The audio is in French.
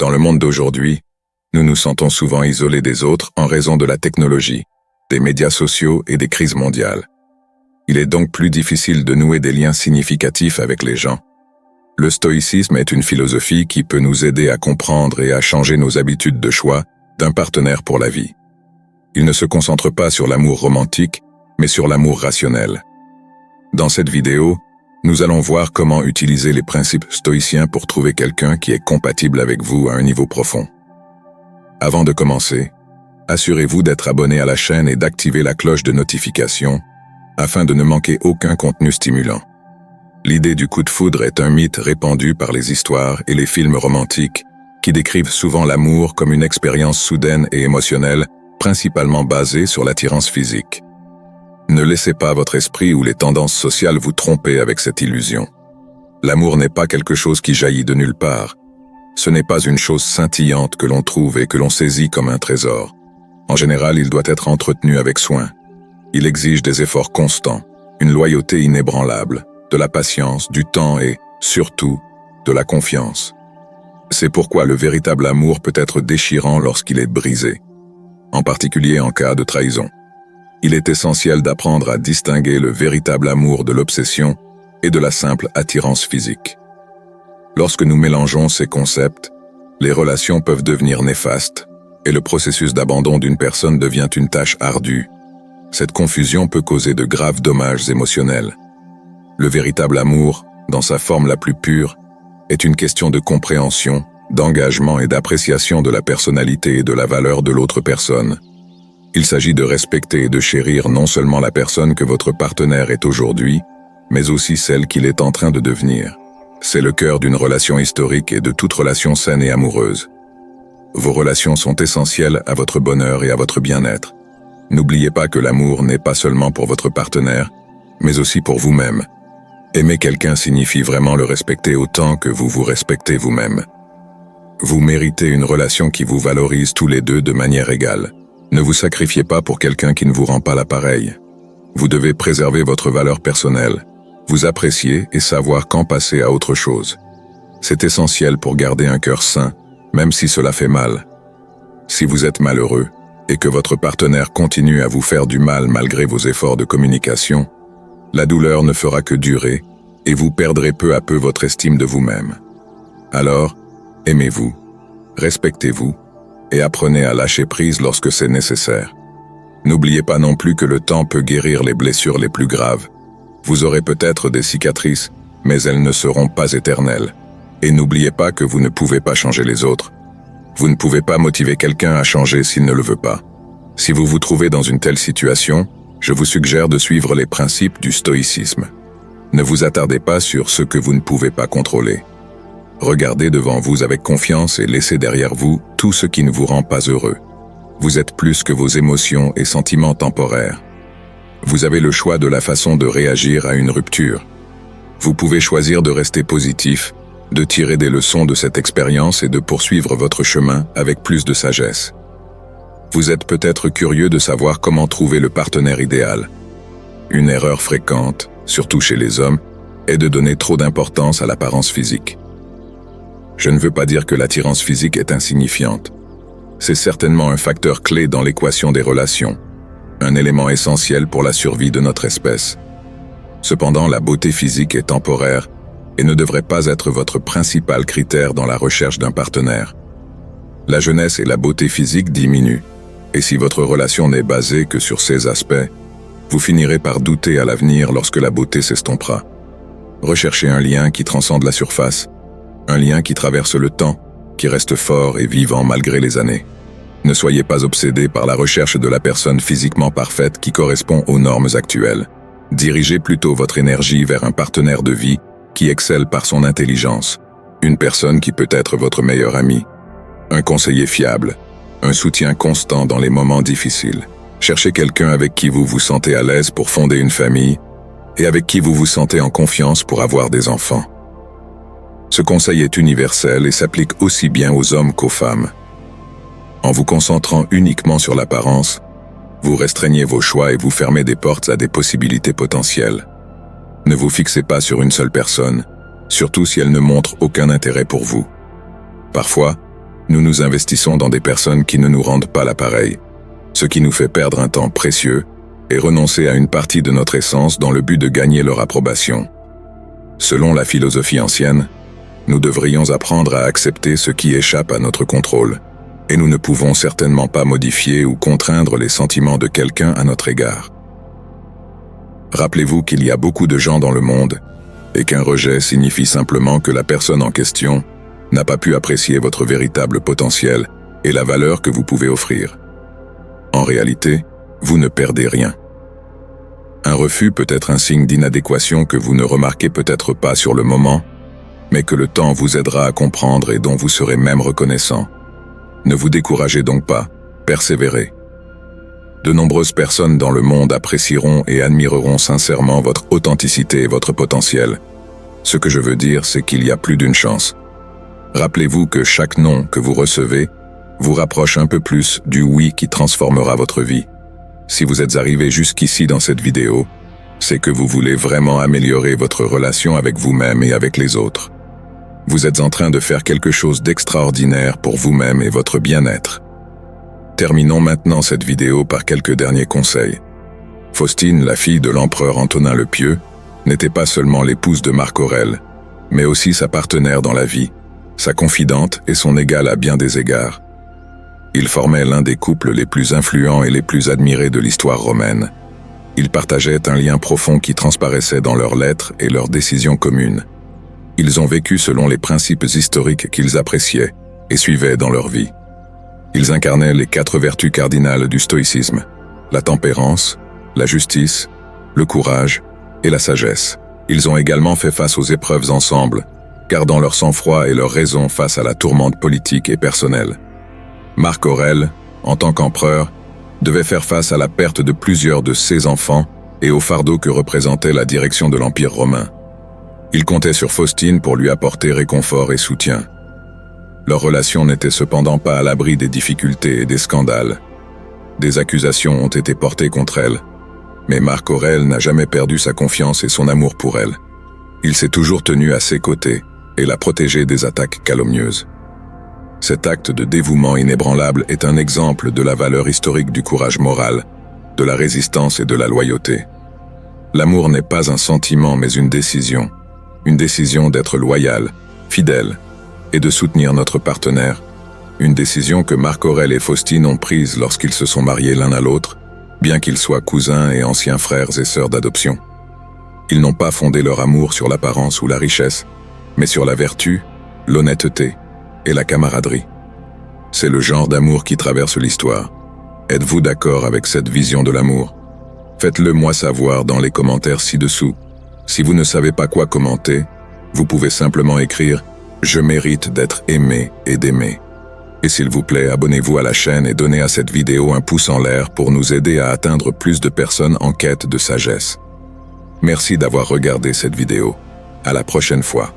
Dans le monde d'aujourd'hui, nous nous sentons souvent isolés des autres en raison de la technologie, des médias sociaux et des crises mondiales. Il est donc plus difficile de nouer des liens significatifs avec les gens. Le stoïcisme est une philosophie qui peut nous aider à comprendre et à changer nos habitudes de choix d'un partenaire pour la vie. Il ne se concentre pas sur l'amour romantique, mais sur l'amour rationnel. Dans cette vidéo, nous allons voir comment utiliser les principes stoïciens pour trouver quelqu'un qui est compatible avec vous à un niveau profond. Avant de commencer, assurez-vous d'être abonné à la chaîne et d'activer la cloche de notification afin de ne manquer aucun contenu stimulant. L'idée du coup de foudre est un mythe répandu par les histoires et les films romantiques qui décrivent souvent l'amour comme une expérience soudaine et émotionnelle, principalement basée sur l'attirance physique. Ne laissez pas votre esprit ou les tendances sociales vous tromper avec cette illusion. L'amour n'est pas quelque chose qui jaillit de nulle part. Ce n'est pas une chose scintillante que l'on trouve et que l'on saisit comme un trésor. En général, il doit être entretenu avec soin. Il exige des efforts constants, une loyauté inébranlable, de la patience, du temps et, surtout, de la confiance. C'est pourquoi le véritable amour peut être déchirant lorsqu'il est brisé, en particulier en cas de trahison. Il est essentiel d'apprendre à distinguer le véritable amour de l'obsession et de la simple attirance physique. Lorsque nous mélangeons ces concepts, les relations peuvent devenir néfastes et le processus d'abandon d'une personne devient une tâche ardue. Cette confusion peut causer de graves dommages émotionnels. Le véritable amour, dans sa forme la plus pure, est une question de compréhension, d'engagement et d'appréciation de la personnalité et de la valeur de l'autre personne. Il s'agit de respecter et de chérir non seulement la personne que votre partenaire est aujourd'hui, mais aussi celle qu'il est en train de devenir. C'est le cœur d'une relation historique et de toute relation saine et amoureuse. Vos relations sont essentielles à votre bonheur et à votre bien-être. N'oubliez pas que l'amour n'est pas seulement pour votre partenaire, mais aussi pour vous-même. Aimer quelqu'un signifie vraiment le respecter autant que vous vous respectez vous-même. Vous méritez une relation qui vous valorise tous les deux de manière égale. Ne vous sacrifiez pas pour quelqu'un qui ne vous rend pas l'appareil. Vous devez préserver votre valeur personnelle, vous apprécier et savoir quand passer à autre chose. C'est essentiel pour garder un cœur sain, même si cela fait mal. Si vous êtes malheureux et que votre partenaire continue à vous faire du mal malgré vos efforts de communication, la douleur ne fera que durer et vous perdrez peu à peu votre estime de vous-même. Alors, aimez-vous, respectez-vous et apprenez à lâcher prise lorsque c'est nécessaire. N'oubliez pas non plus que le temps peut guérir les blessures les plus graves. Vous aurez peut-être des cicatrices, mais elles ne seront pas éternelles. Et n'oubliez pas que vous ne pouvez pas changer les autres. Vous ne pouvez pas motiver quelqu'un à changer s'il ne le veut pas. Si vous vous trouvez dans une telle situation, je vous suggère de suivre les principes du stoïcisme. Ne vous attardez pas sur ce que vous ne pouvez pas contrôler. Regardez devant vous avec confiance et laissez derrière vous tout ce qui ne vous rend pas heureux. Vous êtes plus que vos émotions et sentiments temporaires. Vous avez le choix de la façon de réagir à une rupture. Vous pouvez choisir de rester positif, de tirer des leçons de cette expérience et de poursuivre votre chemin avec plus de sagesse. Vous êtes peut-être curieux de savoir comment trouver le partenaire idéal. Une erreur fréquente, surtout chez les hommes, est de donner trop d'importance à l'apparence physique. Je ne veux pas dire que l'attirance physique est insignifiante. C'est certainement un facteur clé dans l'équation des relations, un élément essentiel pour la survie de notre espèce. Cependant, la beauté physique est temporaire et ne devrait pas être votre principal critère dans la recherche d'un partenaire. La jeunesse et la beauté physique diminuent, et si votre relation n'est basée que sur ces aspects, vous finirez par douter à l'avenir lorsque la beauté s'estompera. Recherchez un lien qui transcende la surface, un lien qui traverse le temps, qui reste fort et vivant malgré les années. Ne soyez pas obsédé par la recherche de la personne physiquement parfaite qui correspond aux normes actuelles. Dirigez plutôt votre énergie vers un partenaire de vie qui excelle par son intelligence, une personne qui peut être votre meilleur ami, un conseiller fiable, un soutien constant dans les moments difficiles. Cherchez quelqu'un avec qui vous vous sentez à l'aise pour fonder une famille et avec qui vous vous sentez en confiance pour avoir des enfants. Ce conseil est universel et s'applique aussi bien aux hommes qu'aux femmes. En vous concentrant uniquement sur l'apparence, vous restreignez vos choix et vous fermez des portes à des possibilités potentielles. Ne vous fixez pas sur une seule personne, surtout si elle ne montre aucun intérêt pour vous. Parfois, Nous nous investissons dans des personnes qui ne nous rendent pas l'appareil, ce qui nous fait perdre un temps précieux et renoncer à une partie de notre essence dans le but de gagner leur approbation. Selon la philosophie ancienne, nous devrions apprendre à accepter ce qui échappe à notre contrôle, et nous ne pouvons certainement pas modifier ou contraindre les sentiments de quelqu'un à notre égard. Rappelez-vous qu'il y a beaucoup de gens dans le monde, et qu'un rejet signifie simplement que la personne en question n'a pas pu apprécier votre véritable potentiel et la valeur que vous pouvez offrir. En réalité, vous ne perdez rien. Un refus peut être un signe d'inadéquation que vous ne remarquez peut-être pas sur le moment, mais que le temps vous aidera à comprendre et dont vous serez même reconnaissant. Ne vous découragez donc pas, persévérez. De nombreuses personnes dans le monde apprécieront et admireront sincèrement votre authenticité et votre potentiel. Ce que je veux dire, c'est qu'il y a plus d'une chance. Rappelez-vous que chaque non que vous recevez vous rapproche un peu plus du oui qui transformera votre vie. Si vous êtes arrivé jusqu'ici dans cette vidéo, c'est que vous voulez vraiment améliorer votre relation avec vous-même et avec les autres. Vous êtes en train de faire quelque chose d'extraordinaire pour vous-même et votre bien-être. Terminons maintenant cette vidéo par quelques derniers conseils. Faustine, la fille de l'empereur Antonin le Pieux, n'était pas seulement l'épouse de Marc Aurèle, mais aussi sa partenaire dans la vie, sa confidente et son égale à bien des égards. Ils formaient l'un des couples les plus influents et les plus admirés de l'histoire romaine. Ils partageaient un lien profond qui transparaissait dans leurs lettres et leurs décisions communes. Ils ont vécu selon les principes historiques qu'ils appréciaient et suivaient dans leur vie. Ils incarnaient les 4 vertus cardinales du stoïcisme: la tempérance, la justice, le courage et la sagesse. Ils ont également fait face aux épreuves ensemble, gardant leur sang-froid et leur raison face à la tourmente politique et personnelle. Marc Aurèle, en tant qu'empereur, devait faire face à la perte de plusieurs de ses enfants et au fardeau que représentait la direction de l'Empire romain. Il comptait sur Faustine pour lui apporter réconfort et soutien. Leur relation n'était cependant pas à l'abri des difficultés et des scandales. Des accusations ont été portées contre elle, mais Marc Aurèle n'a jamais perdu sa confiance et son amour pour elle. Il s'est toujours tenu à ses côtés et l'a protégée des attaques calomnieuses. Cet acte de dévouement inébranlable est un exemple de la valeur historique du courage moral, de la résistance et de la loyauté. L'amour n'est pas un sentiment mais une décision d'être loyal, fidèle, et de soutenir notre partenaire, une décision que Marc Aurèle et Faustine ont prise lorsqu'ils se sont mariés l'un à l'autre, bien qu'ils soient cousins et anciens frères et sœurs d'adoption. Ils n'ont pas fondé leur amour sur l'apparence ou la richesse, mais sur la vertu, l'honnêteté et la camaraderie. C'est le genre d'amour qui traverse l'histoire. Êtes-vous d'accord avec cette vision de l'amour? Faites-le moi savoir dans les commentaires ci-dessous. Si vous ne savez pas quoi commenter, vous pouvez simplement écrire « Je mérite d'être aimé et d'aimer ». Et s'il vous plaît, abonnez-vous à la chaîne et donnez à cette vidéo un pouce en l'air pour nous aider à atteindre plus de personnes en quête de sagesse. Merci d'avoir regardé cette vidéo. À la prochaine fois.